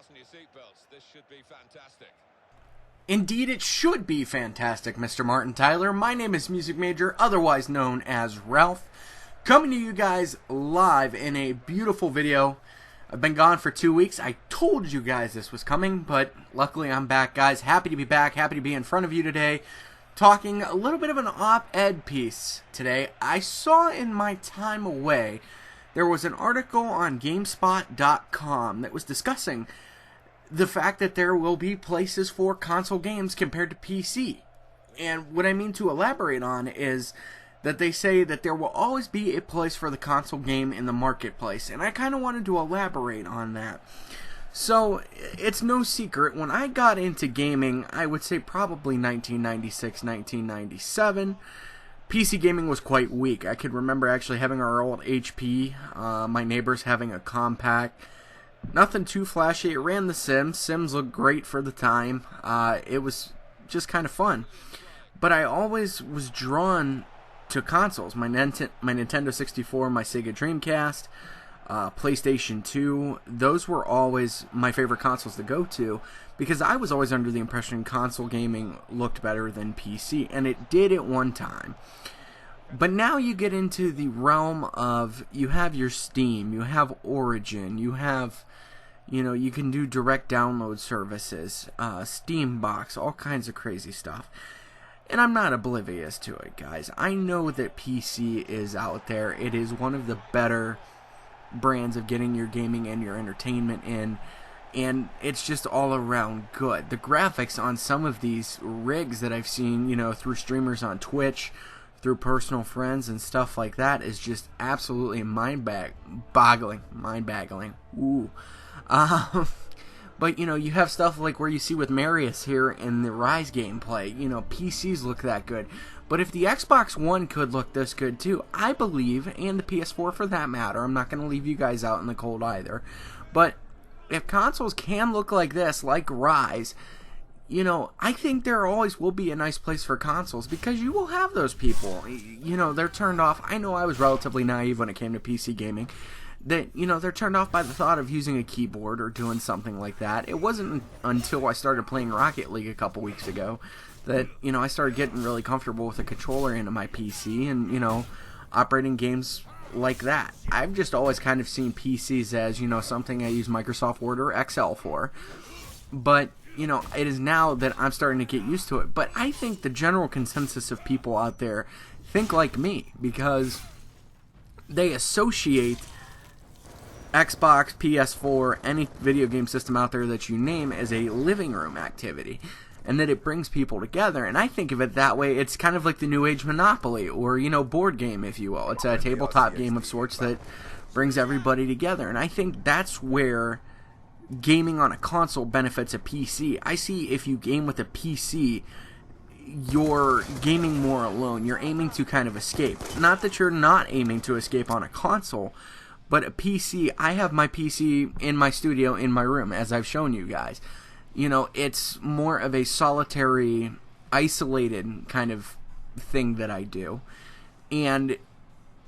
Fasten your seatbelts. This should be fantastic. Indeed, it should be fantastic, Mr. Martin Tyler. My name is Music Major, otherwise known as Ralph, coming to you guys live in a beautiful video. I've been gone for 2 weeks. I told you guys this was coming, but luckily I'm back, guys. Happy to be back, happy to be in front of you today, talking a little bit of an op-ed piece today. I saw in my time away, there was an article on GameSpot.com that was discussing the fact that there will be places for console games compared to PC. And what I mean to elaborate on is that they say that there will always be a place for the console game in the marketplace. And I kind of wanted to elaborate on that. So, it's no secret, when I got into gaming, I would say probably 1996, 1997, PC gaming was quite weak. I could remember actually having our old HP, my neighbors having a compact. Nothing too flashy. It ran The Sims. Sims looked great for the time. It was just kind of fun. But I always was drawn to consoles. My Nintendo 64, my Sega Dreamcast, PlayStation 2. Those were always my favorite consoles to go to because I was always under the impression console gaming looked better than PC. And it did at one time. But now you get into the realm of, you have your Steam, you have Origin, you have, you can do direct download services, Steambox, all kinds of crazy stuff. And I'm not oblivious to it, guys. I know that PC is out there. It is one of the better brands of getting your gaming and your entertainment in. And it's just all around good. The graphics on some of these rigs that I've seen, through streamers on Twitch, through personal friends and stuff like that, is just absolutely mind-boggling. Ooh. But, you have stuff like where you see with Marius here in the Rise gameplay. PCs look that good. But if the Xbox One could look this good too, I believe, and the PS4 for that matter, I'm not going to leave you guys out in the cold either, but if consoles can look like this, like Rise, I think there always will be a nice place for consoles because you will have those people. They're turned off. I know I was relatively naive when it came to PC gaming. That, they're turned off by the thought of using a keyboard or doing something like that. It wasn't until I started playing Rocket League a couple weeks ago that, I started getting really comfortable with a controller into my PC and, operating games like that. I've just always kind of seen PCs as, something I use Microsoft Word or Excel for. But it is now that I'm starting to get used to it. But I think the general consensus of people out there think like me because they associate Xbox, PS4, any video game system out there that you name as a living room activity. And that it brings people together. And I think of it that way. It's kind of like the New Age Monopoly or, board game, if you will. It's a tabletop game of sorts that brings everybody together. And I think that's where gaming on a console benefits a PC. I see if you game with a PC, you're gaming more alone. You're aiming to kind of escape. Not that you're not aiming to escape on a console, but a PC, I have my PC in my studio, in my room, as I've shown you guys. It's more of a solitary, isolated kind of thing that I do.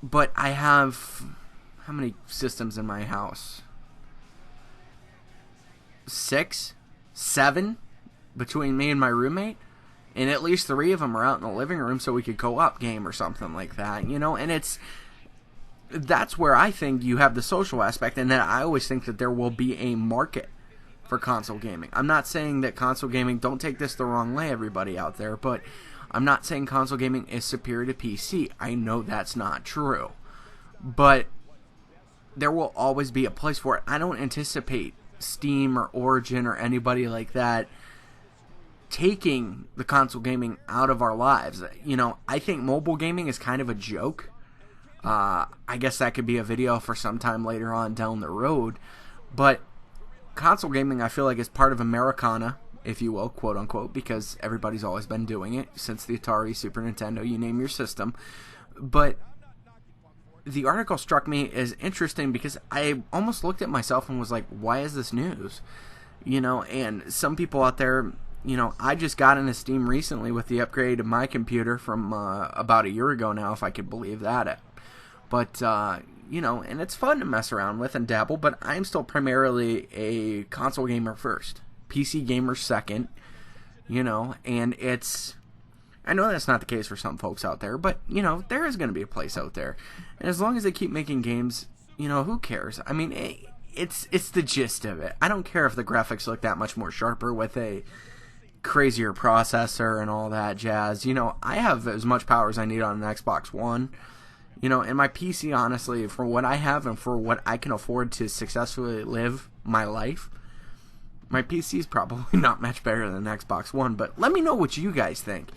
But I have, how many systems in my house? 6, 7 between me and my roommate, and at least 3 of them are out in the living room so we could co-op game or something like that, and that's where I think you have the social aspect, and then I always think that there will be a market for console gaming. I'm not saying that console gaming, don't take this the wrong way, everybody out there, but I'm not saying console gaming is superior to PC. I know that's not true, but there will always be a place for it. I don't anticipate Steam or Origin or anybody like that taking the console gaming out of our lives. I think mobile gaming is kind of a joke. I guess that could be a video for some time later on down the road, but console gaming I feel like is part of Americana, if you will, quote unquote, because everybody's always been doing it since the Atari, Super Nintendo, you name your system. But the article struck me as interesting because I almost looked at myself and was like, why is this news? And some people out there, I just got into Steam recently with the upgrade of my computer from about a year ago now, if I could believe that. But, you know, and it's fun to mess around with and dabble, but I'm still primarily a console gamer first, PC gamer second, you know, and I know that's not the case for some folks out there, but, you know, there is going to be a place out there, and as long as they keep making games, you know, who cares? I mean, it's the gist of it. I don't care if the graphics look that much more sharper with a crazier processor and all that jazz. You know, I have as much power as I need on an Xbox One. You know, and my PC, honestly, for what I have and for what I can afford to successfully live my life, my PC is probably not much better than an Xbox One. But let me know what you guys think.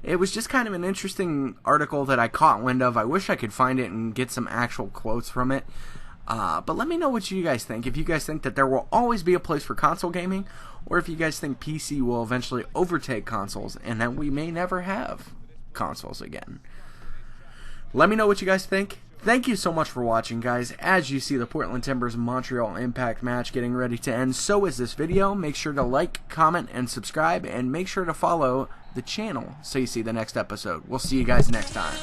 It was just kind of an interesting article that I caught wind of. I wish I could find it and get some actual quotes from it. But let me know what you guys think. If you guys think that there will always be a place for console gaming, or if you guys think PC will eventually overtake consoles and that we may never have consoles again. Let me know what you guys think. Thank you so much for watching, guys. As you see the Portland Timbers Montreal Impact match getting ready to end, so is this video. Make sure to like, comment, and subscribe, and make sure to follow the channel so you see the next episode. We'll see you guys next time.